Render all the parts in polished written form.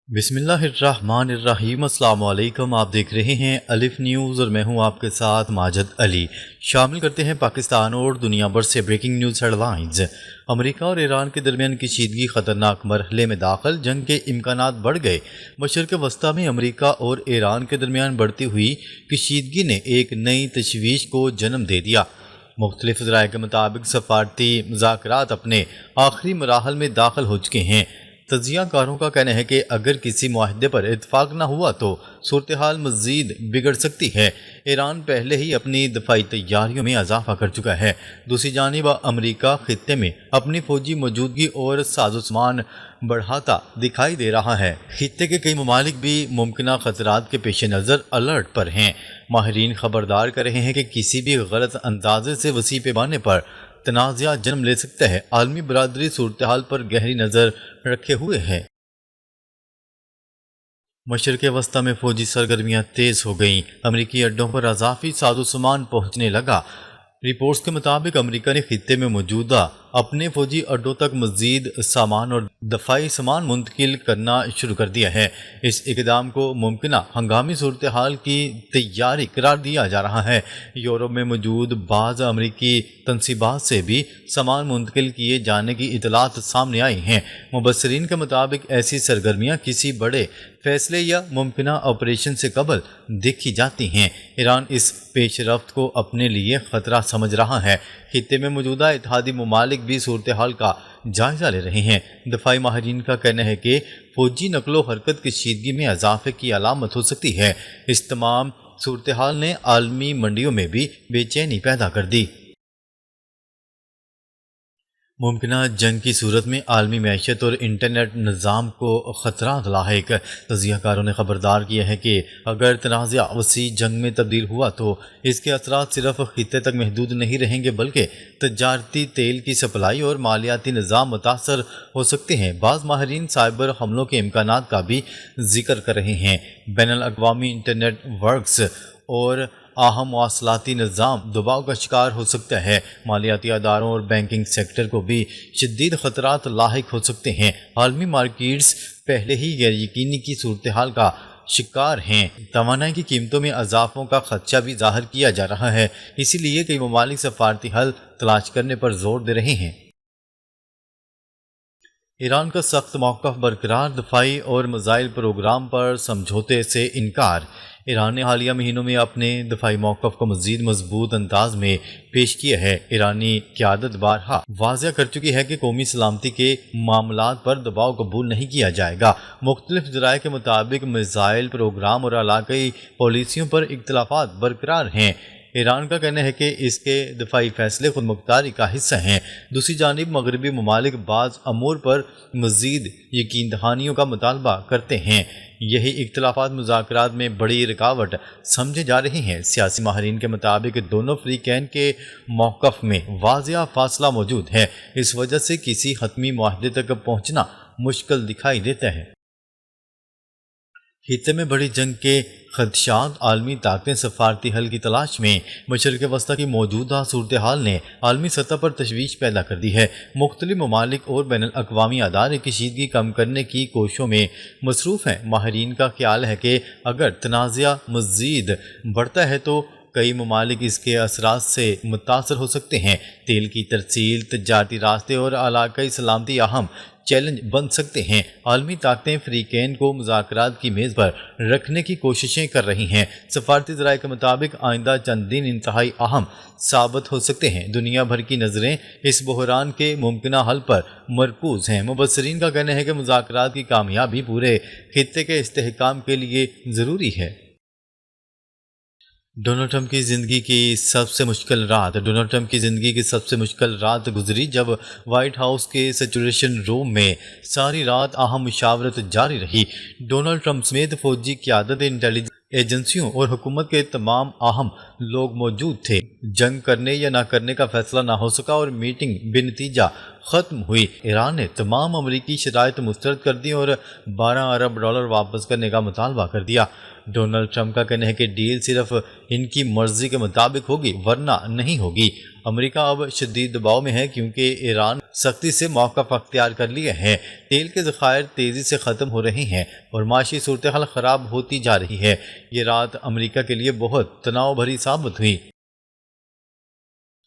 بسم اللہ الرحمن الرحیم۔ السلام علیکم، آپ دیکھ رہے ہیں الف نیوز اور میں ہوں آپ کے ساتھ ماجد علی۔ شامل کرتے ہیں پاکستان اور دنیا بھر سے بریکنگ نیوز ہیڈ لائنز۔ امریکہ اور ایران کے درمیان کشیدگی خطرناک مرحلے میں داخل، جنگ کے امکانات بڑھ گئے۔ مشرق وسطیٰ میں امریکہ اور ایران کے درمیان بڑھتی ہوئی کشیدگی نے ایک نئی تشویش کو جنم دے دیا۔ مختلف ذرائع کے مطابق سفارتی مذاکرات اپنے آخری مراحل میں داخل ہو چکے ہیں۔ تجزیہ کاروں کا کہنا ہے کہ اگر کسی معاہدے پر اتفاق نہ ہوا تو صورتحال مزید بگڑ سکتی ہے۔ ایران پہلے ہی اپنی دفاعی تیاریوں میں اضافہ کر چکا ہے۔ دوسری جانب امریکہ خطے میں اپنی فوجی موجودگی اور ساز و سامان بڑھاتا دکھائی دے رہا ہے۔ خطے کے کئی ممالک بھی ممکنہ خطرات کے پیش نظر الرٹ پر ہیں۔ ماہرین خبردار کر رہے ہیں کہ کسی بھی غلط اندازے سے وسیع پیمانے پر تنازع جنم لے سکتا ہے۔ عالمی برادری صورتحال پر گہری نظر رکھے ہوئے ہے۔ مشرق وسطیٰ میں فوجی سرگرمیاں تیز ہو گئیں۔ امریکی اڈوں پر اضافی ساز و سامان پہنچنے لگا۔ رپورٹس کے مطابق امریکہ نے خطے میں موجودہ اپنے فوجی اڈوں تک مزید سامان اور دفاعی سامان منتقل کرنا شروع کر دیا ہے۔ اس اقدام کو ممکنہ ہنگامی صورتحال کی تیاری قرار دیا جا رہا ہے۔ یورپ میں موجود بعض امریکی تنصیبات سے بھی سامان منتقل کیے جانے کی اطلاعات سامنے آئی ہیں۔ مبصرین کے مطابق ایسی سرگرمیاں کسی بڑے فیصلے یا ممکنہ آپریشن سے قبل دیکھی جاتی ہیں۔ ایران اس پیش رفت کو اپنے لیے خطرہ سمجھ رہا ہے۔ خطے میں موجودہ اتحادی ممالک بھی صورتحال کا جائزہ لے رہے ہیں۔ دفاعی ماہرین کا کہنا ہے کہ فوجی نقل و حرکت کشیدگی میں اضافے کی علامت ہو سکتی ہے۔ اس تمام صورتحال نے عالمی منڈیوں میں بھی بے چینی پیدا کر دی۔ ممکنہ جنگ کی صورت میں عالمی معیشت اور انٹرنیٹ نظام کو خطرات لاحق۔ تجزیہ کاروں نے خبردار کیا ہے کہ اگر تنازع وسیع جنگ میں تبدیل ہوا تو اس کے اثرات صرف خطے تک محدود نہیں رہیں گے، بلکہ تجارتی تیل کی سپلائی اور مالیاتی نظام متاثر ہو سکتے ہیں۔ بعض ماہرین سائبر حملوں کے امکانات کا بھی ذکر کر رہے ہیں۔ بین الاقوامی انٹرنیٹ ورکس اور اہم مواصلاتی نظام دباؤ کا شکار ہو سکتا ہے۔ مالیاتی اداروں اور بینکنگ سیکٹر کو بھی شدید خطرات لاحق ہو سکتے ہیں۔ عالمی مارکیٹس پہلے ہی غیر یقینی کی صورتحال کا شکار ہیں۔ توانائی کی قیمتوں میں اضافوں کا خدشہ بھی ظاہر کیا جا رہا ہے، اسی لیے کئی ممالک سفارتی حل تلاش کرنے پر زور دے رہے ہیں۔ ایران کا سخت موقف برقرار، دفاعی اور میزائل پروگرام پر سمجھوتے سے انکار۔ ایران نے حالیہ مہینوں میں اپنے دفاعی موقف کو مزید مضبوط انداز میں پیش کیا ہے۔ ایرانی قیادت بارہا واضح کر چکی ہے کہ قومی سلامتی کے معاملات پر دباؤ قبول نہیں کیا جائے گا۔ مختلف ذرائع کے مطابق میزائل پروگرام اور علاقائی پالیسیوں پر اختلافات برقرار ہیں۔ ایران کا کہنا ہے کہ اس کے دفاعی فیصلے خود مختاری کا حصہ ہیں۔ دوسری جانب مغربی ممالک بعض امور پر مزید یقین دہانیوں کا مطالبہ کرتے ہیں۔ یہی اختلافات مذاکرات میں بڑی رکاوٹ سمجھے جا رہے ہیں۔ سیاسی ماہرین کے مطابق دونوں فریقین کے موقف میں واضح فاصلہ موجود ہے، اس وجہ سے کسی حتمی معاہدے تک پہنچنا مشکل دکھائی دیتا ہے۔ خطے میں بڑی جنگ کے خدشات، عالمی طاقتیں سفارتی حل کی تلاش میں۔ مشرق وسطیٰ کی موجودہ صورتحال نے عالمی سطح پر تشویش پیدا کر دی ہے۔ مختلف ممالک اور بین الاقوامی ادارے کشیدگی کم کرنے کی کوششوں میں مصروف ہیں۔ ماہرین کا خیال ہے کہ اگر تنازع مزید بڑھتا ہے تو کئی ممالک اس کے اثرات سے متاثر ہو سکتے ہیں۔ تیل کی ترسیل، تجارتی راستے اور علاقائی سلامتی اہم چیلنج بن سکتے ہیں۔ عالمی طاقتیں فریقین کو مذاکرات کی میز پر رکھنے کی کوششیں کر رہی ہیں۔ سفارتی ذرائع کے مطابق آئندہ چند دن انتہائی اہم ثابت ہو سکتے ہیں۔ دنیا بھر کی نظریں اس بحران کے ممکنہ حل پر مرکوز ہیں۔ مبصرین کا کہنا ہے کہ مذاکرات کی کامیابی پورے خطے کے استحکام کے لیے ضروری ہے۔ ڈونلڈ ٹرمپ کی زندگی کی سب سے مشکل رات۔ ڈونلڈ ٹرمپ کی زندگی کی سب سے مشکل رات گزری جب وائٹ ہاؤس کے سچویشن روم میں ساری رات اہم مشاورت جاری رہی۔ ڈونلڈ ٹرمپ سمیت فوجی قیادت، انٹیلیجنس ایجنسیوں اور حکومت کے تمام اہم لوگ موجود تھے۔ جنگ کرنے یا نہ کرنے کا فیصلہ نہ ہو سکا اور میٹنگ بے نتیجہ ختم ہوئی۔ ایران نے تمام امریکی شرائط مسترد کر دی اور $12 ارب واپس کرنے کا مطالبہ کر دیا۔ ڈونلڈ ٹرمپ کا کہنا ہے کہ ڈیل صرف ان کی مرضی کے مطابق ہوگی ورنہ نہیں ہوگی۔ امریکہ اب شدید دباؤ میں ہے کیونکہ ایران سختی سے موقف اختیار کر لیے ہیں۔ تیل کے ذخائر تیزی سے ختم ہو رہے ہیں اور معاشی صورتحال خراب ہوتی جا رہی ہے۔ یہ رات امریکہ کے لیے بہت تناؤ بھری ثابت ہوئی۔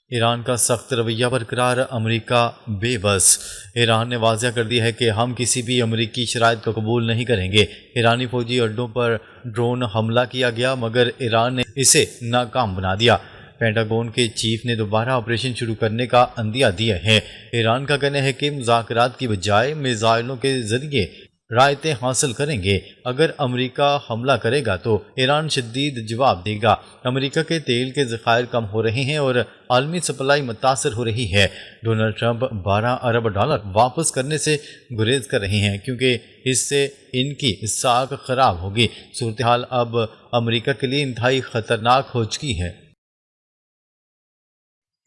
ایران کا سخت رویہ برقرار، امریکہ بے بس۔ ایران نے واضح کر دیا ہے کہ ہم کسی بھی امریکی شرائط کو قبول نہیں کریں گے۔ ایرانی فوجی اڈوں پر ڈرون حملہ کیا گیا مگر ایران نے اسے ناکام بنا دیا۔ پینٹاگون کے چیف نے دوبارہ آپریشن شروع کرنے کا عندیہ دیا ہے۔ ایران کا کہنا ہے کہ مذاکرات کی بجائے میزائلوں کے ذریعے رائتیں حاصل کریں گے۔ اگر امریکہ حملہ کرے گا تو ایران شدید جواب دے گا۔ امریکہ کے تیل کے ذخائر کم ہو رہے ہیں اور عالمی سپلائی متاثر ہو رہی ہے۔ ڈونلڈ ٹرمپ $12 ارب واپس کرنے سے گریز کر رہے ہیں کیونکہ اس سے ان کی ساکھ خراب ہوگی۔ صورتحال اب امریکہ کے لیے انتہائی خطرناک ہو چکی ہے۔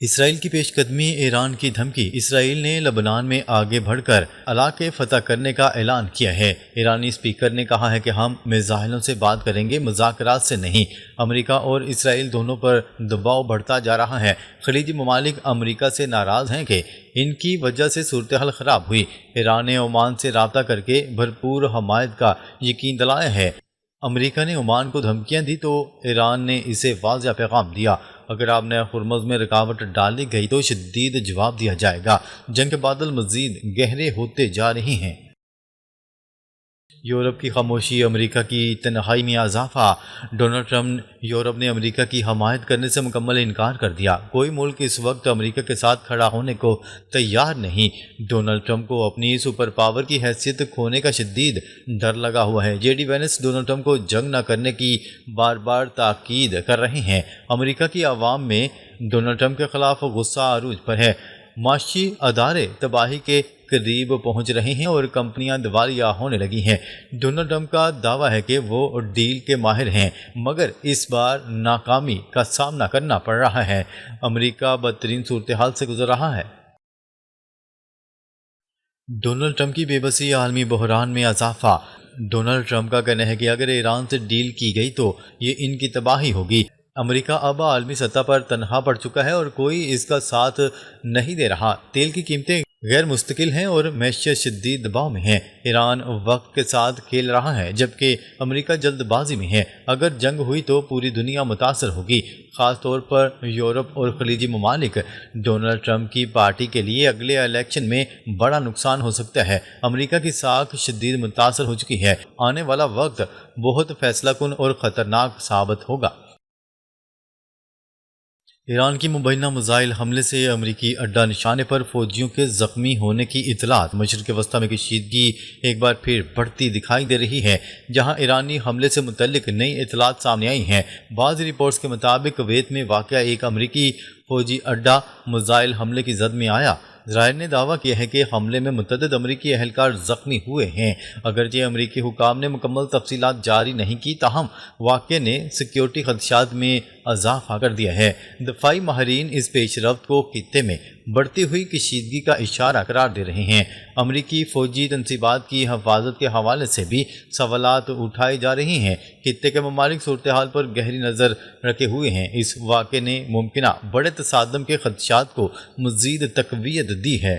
اسرائیل کی پیش قدمی، ایران کی دھمکی۔ اسرائیل نے لبنان میں آگے بڑھ کر علاقے فتح کرنے کا اعلان کیا ہے۔ ایرانی اسپیکر نے کہا ہے کہ ہم میزائلوں سے بات کریں گے، مذاکرات سے نہیں۔ امریکہ اور اسرائیل دونوں پر دباؤ بڑھتا جا رہا ہے۔ خلیجی ممالک امریکہ سے ناراض ہیں کہ ان کی وجہ سے صورتحال خراب ہوئی۔ ایران نے عمان سے رابطہ کر کے بھرپور حمایت کا یقین دلایا ہے۔ امریکہ نے عمان کو دھمکیاں دی تو ایران نے اسے واضح پیغام دیا، اگر آپ نے ہرمز میں رکاوٹ ڈالی گئی تو شدید جواب دیا جائے گا۔ جنگ کے بادل مزید گہرے ہوتے جا رہے ہیں۔ یورپ کی خاموشی، امریکہ کی تنہائی میں اضافہ۔ ڈونلڈ ٹرمپ یورپ نے امریکہ کی حمایت کرنے سے مکمل انکار کر دیا۔ کوئی ملک اس وقت امریکہ کے ساتھ کھڑا ہونے کو تیار نہیں۔ ڈونلڈ ٹرمپ کو اپنی سپر پاور کی حیثیت کھونے کا شدید ڈر لگا ہوا ہے۔ J D Vance Donald Trump کو جنگ نہ کرنے کی بار بار تاکید کر رہے ہیں۔ امریکہ کی عوام میں ڈونلڈ ٹرمپ کے خلاف غصہ عروج پر ہے۔ معاشی ادارے تباہی کے قریب پہنچ رہے ہیں اور کمپنیاں دیوالیہ ہونے لگی ہیں۔ ڈونلڈ ٹرمپ کا دعویٰ ہے کہ وہ ڈیل کے ماہر ہیں مگر اس بار ناکامی کا سامنا کرنا پڑ رہا ہے۔ امریکہ بدترین صورتحال سے گزر رہا ہے۔ ڈونلڈ ٹرمپ کی بے بسی، عالمی بحران میں اضافہ۔ ڈونلڈ ٹرمپ کا کہنا ہے کہ اگر ایران سے ڈیل کی گئی تو یہ ان کی تباہی ہوگی۔ امریکہ اب عالمی سطح پر تنہا پڑ چکا ہے اور کوئی اس کا ساتھ نہیں دے رہا۔ تیل کی قیمتیں غیر مستقل ہیں اور معیشت شدید دباؤ میں ہے۔ ایران وقت کے ساتھ کھیل رہا ہے جبکہ امریکہ جلد بازی میں ہے۔ اگر جنگ ہوئی تو پوری دنیا متاثر ہوگی، خاص طور پر یورپ اور خلیجی ممالک۔ ڈونلڈ ٹرمپ کی پارٹی کے لیے اگلے الیکشن میں بڑا نقصان ہو سکتا ہے۔ امریکہ کی ساکھ شدید متاثر ہو چکی ہے۔ آنے والا وقت بہت فیصلہ کن اور خطرناک ثابت ہوگا۔ ایران کی مبینہ میزائل حملے سے امریکی اڈہ نشانے پر فوجیوں کے زخمی ہونے کی اطلاعات۔ مشرق وسطیٰ میں کشیدگی ایک بار پھر بڑھتی دکھائی دے رہی ہے، جہاں ایرانی حملے سے متعلق نئی اطلاعات سامنے آئی ہیں۔ بعض رپورٹس کے مطابق کویت میں واقع ایک امریکی فوجی اڈہ میزائل حملے کی زد میں آیا۔ اسرائیل نے دعویٰ کیا ہے کہ حملے میں متعدد امریکی اہلکار زخمی ہوئے ہیں۔ اگرچہ امریکی حکام نے مکمل تفصیلات جاری نہیں کی، تاہم واقعے نے سیکیورٹی خدشات میں اضافہ کر دیا ہے۔ دفاعی ماہرین اس پیش رفت کو خطے میں بڑھتی ہوئی کشیدگی کا اشارہ قرار دے رہے ہیں۔ امریکی فوجی تنصیبات کی حفاظت کے حوالے سے بھی سوالات اٹھائے جا رہے ہیں۔ خطے کے ممالک صورتحال پر گہری نظر رکھے ہوئے ہیں۔ اس واقعے نے ممکنہ بڑے تصادم کے خدشات کو مزید تقویت دی ہے۔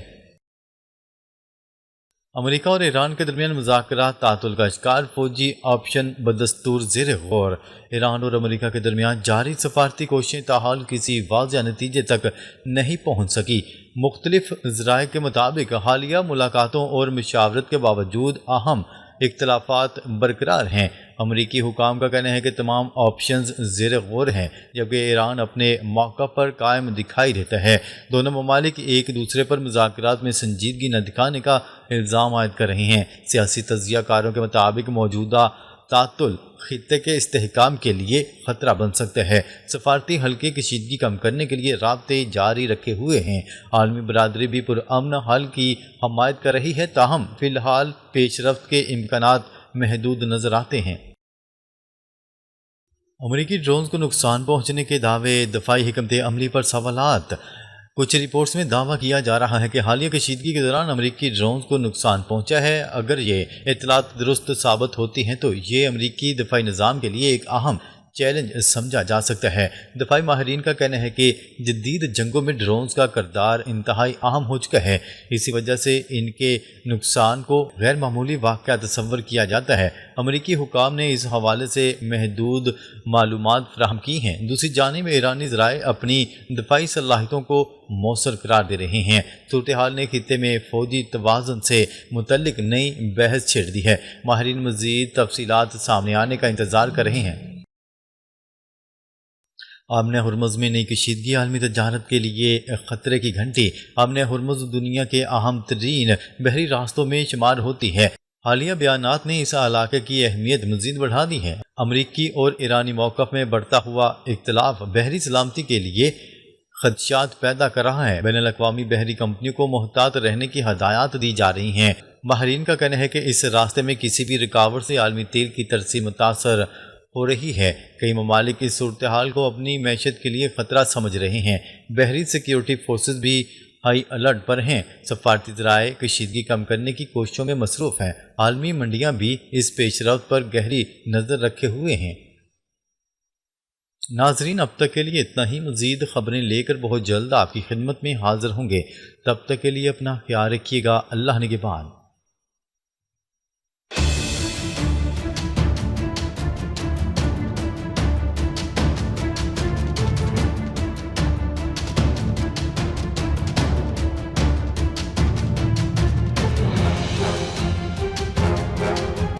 امریکہ اور ایران کے درمیان مذاکرات تعطل کا شکار، فوجی آپشن بدستور زیر غور۔ ایران اور امریکہ کے درمیان جاری سفارتی کوششیں تاحال کسی واضح نتیجے تک نہیں پہنچ سکی۔ مختلف ذرائع کے مطابق حالیہ ملاقاتوں اور مشاورت کے باوجود اہم اختلافات برقرار ہیں۔ امریکی حکام کا کہنا ہے کہ تمام آپشنز زیر غور ہیں، جبکہ ایران اپنے موقف پر قائم دکھائی دیتا ہے۔ دونوں ممالک ایک دوسرے پر مذاکرات میں سنجیدگی نہ دکھانے کا الزام عائد کر رہے ہیں۔ سیاسی تجزیہ کاروں کے مطابق موجودہ تعطل خطے کے استحکام کے لیے خطرہ بن سکتا ہے۔ سفارتی حل کی کشیدگی کم کرنے کے لیے رابطے جاری رکھے ہوئے ہیں۔ عالمی برادری بھی پرامن حل کی حمایت کر رہی ہے، تاہم فی الحال پیش رفت کے امکانات محدود نظر آتے ہیں۔ امریکی ڈرونز کو نقصان پہنچنے کے دعوے، دفاعی حکمت عملی پر سوالات۔ کچھ رپورٹس میں دعویٰ کیا جا رہا ہے کہ حالیہ کشیدگی کے دوران امریکی ڈرونز کو نقصان پہنچا ہے۔ اگر یہ اطلاعات درست ثابت ہوتی ہیں تو یہ امریکی دفاعی نظام کے لیے ایک اہم چیلنج سمجھا جا سکتا ہے۔ دفاعی ماہرین کا کہنا ہے کہ جدید جنگوں میں ڈرونز کا کردار انتہائی اہم ہو چکا ہے، اسی وجہ سے ان کے نقصان کو غیر معمولی واقعہ تصور کیا جاتا ہے۔ امریکی حکام نے اس حوالے سے محدود معلومات فراہم کی ہیں۔ دوسری جانب ایرانی ذرائع اپنی دفاعی صلاحیتوں کو موثر قرار دے رہے ہیں۔ صورتحال نے خطے میں فوجی توازن سے متعلق نئی بحث چھیڑ دی ہے۔ ماہرین مزید تفصیلات سامنے آنے کا انتظار کر رہے ہیں۔ امن ہرمز میں نئی کشیدگی عالمی تجارت کے لیے خطرے کی گھنٹی۔ امن ہرمز دنیا کے اہم ترین بحری راستوں میں شمار ہوتی ہے۔ حالیہ بیانات نے اس علاقے کی اہمیت مزید بڑھا دی ہے۔ امریکی اور ایرانی موقف میں بڑھتا ہوا اختلاف بحری سلامتی کے لیے خدشات پیدا کر رہا ہے۔ بین الاقوامی بحری کمپنیوں کو محتاط رہنے کی ہدایات دی جا رہی ہیں۔ ماہرین کا کہنا ہے کہ اس راستے میں کسی بھی رکاوٹ سے عالمی تیل کی ترسیل متاثر ہو رہی ہے۔ کئی ممالک اس صورتحال کو اپنی معیشت کے لیے خطرہ سمجھ رہے ہیں۔ بحری سیکیورٹی فورسز بھی ہائی الرٹ پر ہیں۔ سفارتی ذرائع کشیدگی کم کرنے کی کوششوں میں مصروف ہیں۔ عالمی منڈیاں بھی اس پیش رفت پر گہری نظر رکھے ہوئے ہیں۔ ناظرین، اب تک کے لیے اتنا ہی۔ مزید خبریں لے کر بہت جلد آپ کی خدمت میں حاضر ہوں گے۔ تب تک کے لیے اپنا خیال رکھیے گا۔ اللہ نگہبان۔